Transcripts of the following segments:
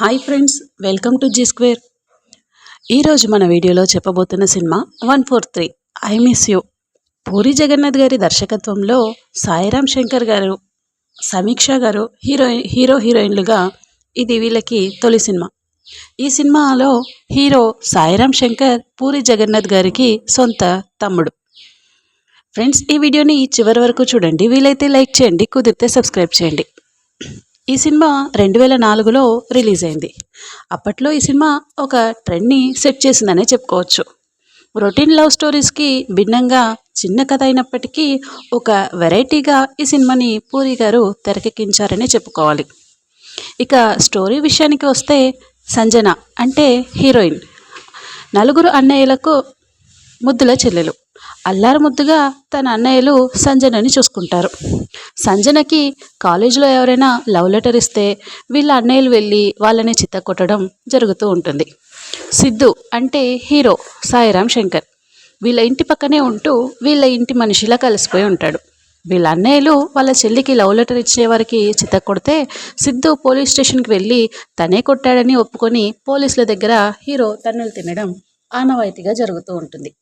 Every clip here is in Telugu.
Hi friends, welcome to Zee Square. ఈరోజు మన వీడియోలో చెప్పబోతున్న సినిమా 143 I miss you. Puri Jagannadh గారి దర్శకత్వంలో సాయిరామ్ శంకర్ గారు, సమీక్ష గారు హీరోయిన్లుగా ఇది వీళ్ళకి తొలి సినిమా. ఈ సినిమాలో హీరో సాయిరామ్ శంకర్ పూరి జగన్నాథ్ గారికి సొంత తమ్ముడు. ఫ్రెండ్స్, ఈ వీడియోని చివరి వరకు చూడండి. వీలైతే లైక్ చేయండి, కుదిరితే సబ్స్క్రైబ్ చేయండి. ఈ సినిమా 2004లో రిలీజ్ అయింది. అప్పట్లో ఈ సినిమా ఒక ట్రెండ్ని సెట్ చేసిందనే చెప్పుకోవచ్చు. రొటీన్ లవ్ స్టోరీస్కి భిన్నంగా చిన్న కథ అయినప్పటికీ ఒక వెరైటీగా ఈ సినిమాని పూరి గారు తెరకెక్కించారనే చెప్పుకోవాలి. ఇక స్టోరీ విషయానికి వస్తే, సంజన అంటే హీరోయిన్ నలుగురు అన్నయ్యలకు ముద్దుల చెల్లెలు. అల్లారు ముద్దుగా తన అన్నయ్యలు సంజనని చూసుకుంటారు. సంజనకి కాలేజీలో ఎవరైనా లవ్ లెటర్ ఇస్తే వీళ్ళ అన్నయ్యలు వెళ్ళి వాళ్ళని చిత్తకొట్టడం జరుగుతూ ఉంటుంది. సిద్ధు అంటే హీరో సాయిరామ్ శంకర్ వీళ్ళ ఇంటి పక్కనే ఉంటూ వీళ్ళ ఇంటి మనిషిలా కలిసిపోయి ఉంటాడు. వీళ్ళ అన్నయ్యలు వాళ్ళ చెల్లికి లవ్ లెటర్ ఇచ్చే వారికి చిత్తకొడితే సిద్ధు పోలీస్ స్టేషన్కి వెళ్ళి తనే కొట్టాడని ఒప్పుకొని పోలీసుల దగ్గర హీరో తన్నులు తినడం ఆనవాయితీగా జరుగుతూ ఉంటుంది.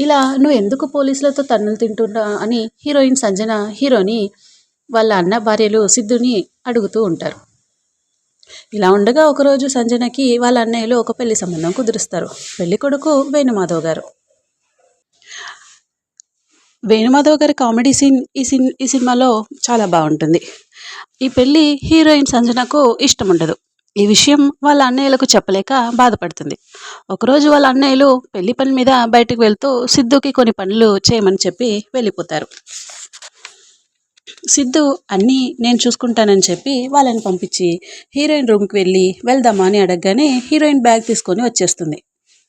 ఇలా నువ్వు ఎందుకు పోలీసులతో తన్నులు తింటున్నా అని హీరోయిన్ సంజన హీరోని వాళ్ళ అన్న భార్యలు సిద్ధుని అడుగుతూ ఉంటారు. ఇలా ఉండగా ఒకరోజు సంజనకి వాళ్ళ అన్నయ్యలు ఒక పెళ్లి సంబంధం కుదురుస్తారు. పెళ్లి కొడుకు వేణుమాధవ్ గారు. వేణుమాధవ్ గారి కామెడీ సీన్ ఈ సినిమాలో చాలా బాగుంటుంది. ఈ పెళ్లి హీరోయిన్ సంజనకు ఇష్టం ఉండదు. ఈ విషయం వాళ్ళ అన్నయ్యలకు చెప్పలేక బాధపడుతుంది. ఒకరోజు వాళ్ళ అన్నయ్యలు పెళ్లి పని మీద బయటకు వెళ్తూ సిద్ధుకి కొన్ని పనులు చేయమని చెప్పి వెళ్ళిపోతారు. సిద్ధు అన్నీ నేను చూసుకుంటానని చెప్పి వాళ్ళని పంపించి హీరోయిన్ రూమ్కి వెళ్ళి వెళ్దామా అని అడగగానే హీరోయిన్ బ్యాగ్ తీసుకొని వచ్చేస్తుంది.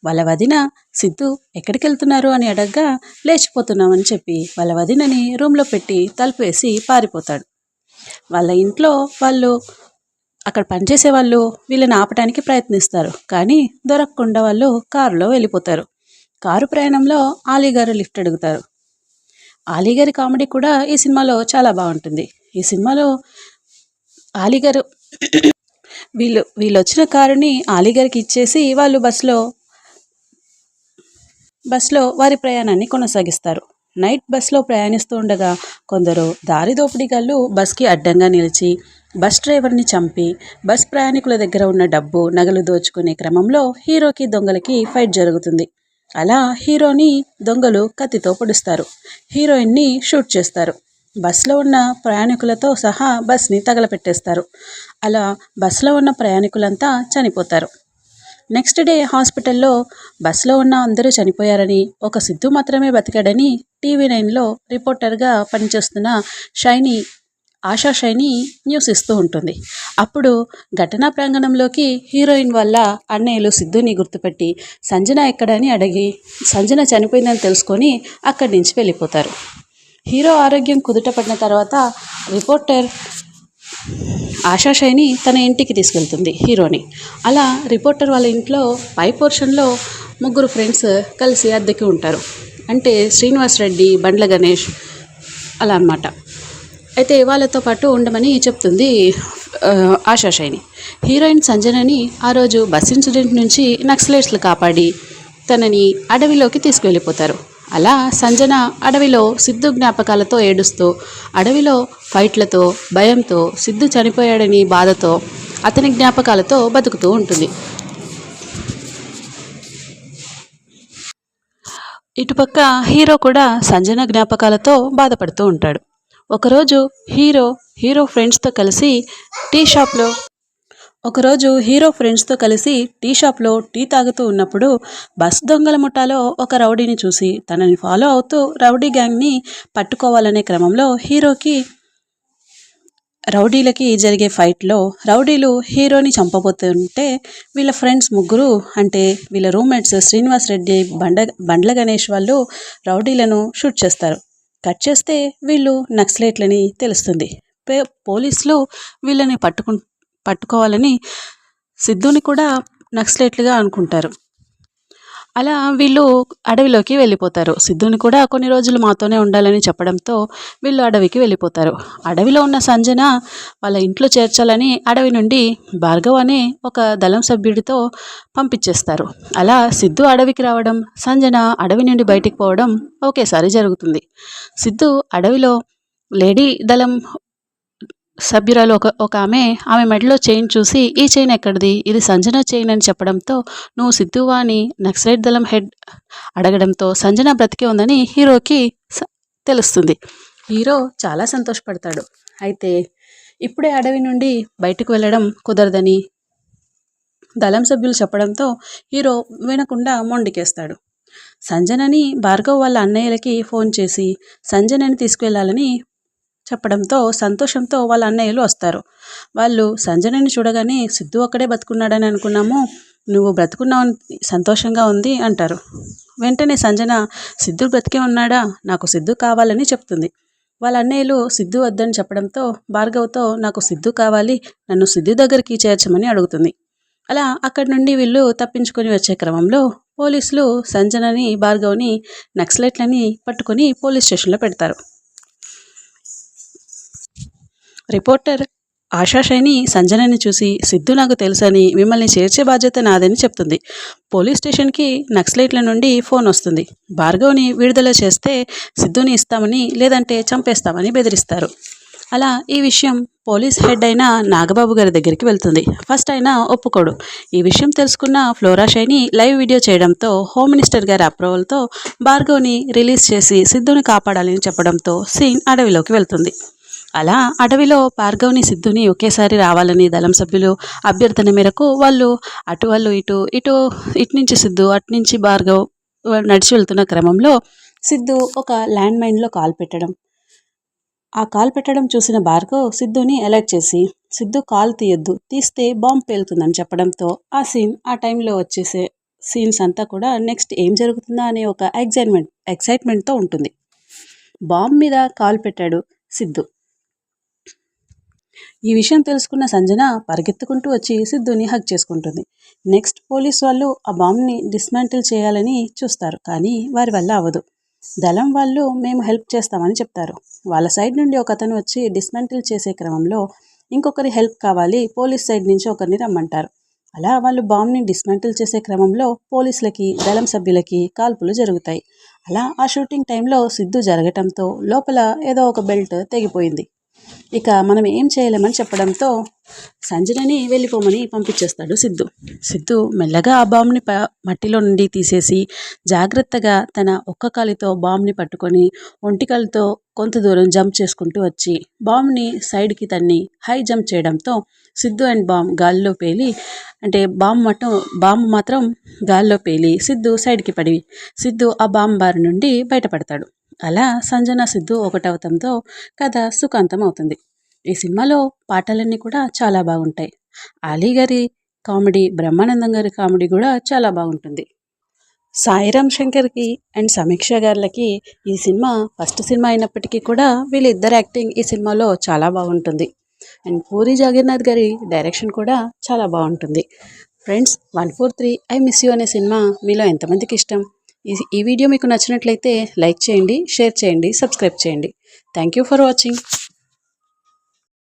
వాళ్ళ వదిన సిద్ధు ఎక్కడికి వెళ్తున్నారు అని అడగగా లేచిపోతున్నామని చెప్పి వాళ్ళ వదినని రూమ్లో పెట్టి తలుపు వేసి పారిపోతాడు. వాళ్ళ ఇంట్లో వాళ్ళు అక్కడ పనిచేసే వాళ్ళు వీళ్ళని ఆపడానికి ప్రయత్నిస్తారు. కానీ దొరకకుండా వాళ్ళు కారులో వెళ్ళిపోతారు. కారు ప్రయాణంలో ఆలీగారు లిఫ్ట్ అడుగుతారు. ఆలీగారి కామెడీ కూడా ఈ సినిమాలో చాలా బాగుంటుంది. ఈ సినిమాలో ఆలీగారు వీళ్ళు వచ్చిన కారుని ఆలీగారికి ఇచ్చేసి వాళ్ళు బస్లో వారి ప్రయాణాన్ని కొనసాగిస్తారు. నైట్ బస్లో ప్రయాణిస్తూ ఉండగా కొందరు దారి దోపిడీగాళ్ళు బస్కి అడ్డంగా నిలిచి బస్ డ్రైవర్ని చంపి బస్ ప్రయాణికుల దగ్గర ఉన్న డబ్బు నగలు దోచుకునే క్రమంలో హీరోకి దొంగలకి ఫైట్ జరుగుతుంది. అలా హీరోని దొంగలు కత్తితో పొడుస్తారు. హీరోయిన్ని షూట్ చేస్తారు. బస్లో ఉన్న ప్రయాణికులతో సహా బస్ని తగలపెట్టేస్తారు. అలా బస్లో ఉన్న ప్రయాణికులంతా చనిపోతారు. నెక్స్ట్ డే హాస్పిటల్లో బస్లో ఉన్న అందరూ చనిపోయారని, ఒక సిద్ధు మాత్రమే బతికాడని TV9లో రిపోర్టర్గా పనిచేస్తున్న ఆశా షైని న్యూస్ ఇస్తూ ఉంటుంది. అప్పుడు ఘటనా ప్రాంగణంలోకి హీరోయిన్ వల్ల అన్నయ్యలు సిద్ధుని గుర్తుపెట్టి సంజన ఎక్కడని అడిగి సంజన చనిపోయిందని తెలుసుకొని అక్కడి నుంచి వెళ్ళిపోతారు. హీరో ఆరోగ్యం కుదుటపడిన తర్వాత రిపోర్టర్ ఆశా షైని తన ఇంటికి తీసుకెళ్తుంది హీరోని. అలా రిపోర్టర్ వాళ్ళ ఇంట్లో పై పోర్షన్లో ముగ్గురు ఫ్రెండ్స్ కలిసి అద్దెకి ఉంటారు. అంటే శ్రీనివాస్ రెడ్డి, బండ్ల గణేష్ అలా అన్నమాట. అయితే వాళ్ళతో పాటు ఉండమని చెప్తుంది ఆశా షైని. హీరోయిన్ సంజనని ఆ రోజు బస్ ఇన్సిడెంట్ నుంచి నక్సలైట్స్లు కాపాడి తనని అడవిలోకి తీసుకువెళ్ళిపోతారు. అలా సంజన అడవిలో సిద్ధు జ్ఞాపకాలతో ఏడుస్తూ, అడవిలో ఫైట్లతో భయంతో, సిద్ధు చనిపోయాడని బాధతో, అతని జ్ఞాపకాలతో బతుకుతూ ఉంటుంది. ఇటుపక్క హీరో కూడా సంజన జ్ఞాపకాలతో బాధపడుతూ ఉంటాడు. ఒకరోజు హీరో ఫ్రెండ్స్తో కలిసి టీ షాప్లో టీ తాగుతూ ఉన్నప్పుడు బస్ దొంగల ముఠాలో ఒక రౌడీని చూసి తనని ఫాలో అవుతూ రౌడీ గ్యాంగ్ని పట్టుకోవాలనే క్రమంలో రౌడీలకి జరిగే ఫైట్లో రౌడీలు హీరోని చంపబోతుంటే వీళ్ళ ఫ్రెండ్స్ ముగ్గురు, అంటే వీళ్ళ రూమ్మేట్స్ శ్రీనివాస్ రెడ్డి, బండ్ల గణేష్ వాళ్ళు రౌడీలను షూట్ చేస్తారు. కట్ చేస్తే వీళ్ళు నక్సలైట్లని తెలుస్తుంది. పోలీసులు వీళ్ళని పట్టుకోవాలని సిద్ధుని కూడా నక్సలైట్లుగా అనుకుంటారు. అలా వీళ్ళు అడవిలోకి వెళ్ళిపోతారు. సిద్ధుని కూడా కొన్ని రోజులు మాతోనే ఉండాలని చెప్పడంతో వీళ్ళు అడవికి వెళ్ళిపోతారు. అడవిలో ఉన్న సంజన వాళ్ళ ఇంట్లో చేర్చాలని అడవి నుండి భార్గవ్ అనే ఒక దళం సభ్యుడితో పంపించేస్తారు. అలా సిద్ధు అడవికి రావడం, సంజన అడవి నుండి బయటికి పోవడం ఒకేసారి జరుగుతుంది. సిద్ధు అడవిలో లేడీ దళం సభ్యురాలు ఒక ఆమె మెడలో చైన్ చూసి, ఈ చైన్ ఎక్కడిది, ఇది సంజన చైన్ అని చెప్పడంతో, నువ్వు సిద్ధువా అని నక్సలైట్ దళం హెడ్ అడగడంతో సంజన బ్రతికే ఉందని హీరోకి తెలుస్తుంది. హీరో చాలా సంతోషపడతాడు. అయితే ఇప్పుడే అడవి నుండి బయటకు వెళ్ళడం కుదరదని దళం సభ్యులు చెప్పడంతో హీరో వినకుండా మొండికేస్తాడు. సంజనని భార్గవ్ వాళ్ళ అన్నయ్యలకి ఫోన్ చేసి సంజనని తీసుకువెళ్ళాలని చెప్పడంతో సంతోషంతో వాళ్ళ అన్నయ్యలు వస్తారు. వాళ్ళు సంజనని చూడగానే సిద్ధు అక్కడే బతుకున్నాడని అనుకున్నాము, నువ్వు బ్రతుకున్నావు సంతోషంగా ఉంది అంటారు. వెంటనే సంజన సిద్ధు బ్రతికే ఉన్నాడా, నాకు సిద్ధు కావాలని చెప్తుంది. వాళ్ళ అన్నయ్యలు సిద్ధు వద్దని చెప్పడంతో భార్గవ్తో నాకు సిద్ధు కావాలి, నన్ను సిద్ధు దగ్గరికి చేర్చమని అడుగుతుంది. అలా అక్కడి నుండి వీళ్ళు తప్పించుకొని వచ్చే క్రమంలో పోలీసులు సంజనని భార్గవ్ని నక్సలైట్లని పట్టుకొని పోలీస్ స్టేషన్లో పెడతారు. రిపోర్టర్ ఆశాషైని సంజనని చూసి సిద్ధు నాకు తెలుసని మిమ్మల్ని చేర్చే బాధ్యత నాదని చెప్తుంది. పోలీస్ స్టేషన్కి నక్సలైట్ల నుండి ఫోన్ వస్తుంది. భార్గవ్ని విడుదల చేస్తే సిద్ధుని ఇస్తామని లేదంటే చంపేస్తామని బెదిరిస్తారు. అలా ఈ విషయం పోలీస్ హెడ్ అయిన నాగబాబు గారి దగ్గరికి వెళ్తుంది. ఫస్ట్ ఆయన ఒప్పుకోడు. ఈ విషయం తెలుసుకున్న ఫ్లోరా షైని లైవ్ వీడియో చేయడంతో హోమ్ మినిస్టర్ గారి అప్రూవల్తో భార్గవ్ని రిలీజ్ చేసి సిద్ధుని కాపాడాలని చెప్పడంతో సీన్ అడవిలోకి వెళ్తుంది. అలా అడవిలో భార్గవ్ని సిద్ధుని ఒకేసారి రావాలని దళం సభ్యులు అభ్యర్థన మేరకు వాళ్ళు ఇటు నుంచి సిద్ధు అటు నుంచి భార్గవ్ నడిచి వెళ్తున్న క్రమంలో సిద్ధు ఒక ల్యాండ్ మైన్లో కాల్ పెట్టడం చూసిన భార్గవ్ సిద్ధుని అలర్ట్ చేసి సిద్ధు కాల్ తీయొద్దు, తీస్తే బాంబు పేలుతుందని చెప్పడంతో ఆ టైంలో వచ్చేసే సీన్స్ అంతా కూడా నెక్స్ట్ ఏం జరుగుతుందా అనే ఒక ఎక్సైట్మెంట్తో ఉంటుంది. బాంబు మీద కాల్ పెట్టాడు సిద్ధు. ఈ విషయం తెలుసుకున్న సంజన పరిగెత్తుకుంటూ వచ్చి సిద్ధుని హగ్ చేసుకుంటుంది. నెక్స్ట్ పోలీస్ వాళ్ళు ఆ బాంబ్ని డిస్మాంటిల్ చేయాలని చూస్తారు, కానీ వారి వల్ల అవ్వదు. దళం వాళ్ళు మేము హెల్ప్ చేస్తామని చెప్తారు. వాళ్ళ సైడ్ నుండి ఒక అతను వచ్చి డిస్మాంటిల్ చేసే క్రమంలో ఇంకొకరి హెల్ప్ కావాలి, పోలీస్ సైడ్ నుంచి ఒకరిని రమ్మంటారు. అలా వాళ్ళు బాంబ్ని డిస్మాంటిల్ చేసే క్రమంలో పోలీసులకి దళం సభ్యులకి కాల్పులు జరుగుతాయి. అలా ఆ షూటింగ్ టైంలో సిద్ధు జరగటంతో లోపల ఏదో ఒక బెల్ట్ తెగిపోయింది. ఇక మనం ఏం చేయలేమని చెప్పడంతో సంజనని వెళ్ళిపోమని పంపించేస్తాడు సిద్ధు మెల్లగా ఆ బాంబుని మట్టిలో నుండి తీసేసి జాగ్రత్తగా తన ఒక్క కాలితో బాంబుని పట్టుకొని ఒంటికాలితో కొంత దూరం జంప్ చేసుకుంటూ వచ్చి బాంబుని సైడ్కి తన్ని హై జంప్ చేయడంతో సిద్ధు అండ్ బాంబ్ గాల్లో పేలి, అంటే బాంబు మాత్రం గాల్లో పేలి సిద్ధు సైడ్కి పడి సిద్ధు ఆ బాంబు బారి నుండి బయటపడతాడు. అలా సంజన సిద్ధు ఒకటవతంతో కథ సుఖాంతం అవుతుంది. ఈ సినిమాలో పాటలన్నీ కూడా చాలా బాగుంటాయి. అలీ గారి కామెడీ, బ్రహ్మానందం గారి కామెడీ కూడా చాలా బాగుంటుంది. సాయిరామ్ శంకర్కి అండ్ సమీక్ష గారులకి ఈ సినిమా ఫస్ట్ సినిమా అయినప్పటికీ కూడా వీళ్ళిద్దరు యాక్టింగ్ ఈ సినిమాలో చాలా బాగుంటుంది. అండ్ పూరి జగన్నాథ్ గారి డైరెక్షన్ కూడా చాలా బాగుంటుంది. ఫ్రెండ్స్, 143 ఐ మిస్ యూ అనే సినిమా మీలో ఎంతమందికి ఇష్టం? ఈ వీడియో మీకు నచ్చినట్లయితే లైక్ చేయండి, షేర్ చేయండి, సబ్స్క్రైబ్ చేయండి. Thank you for watching.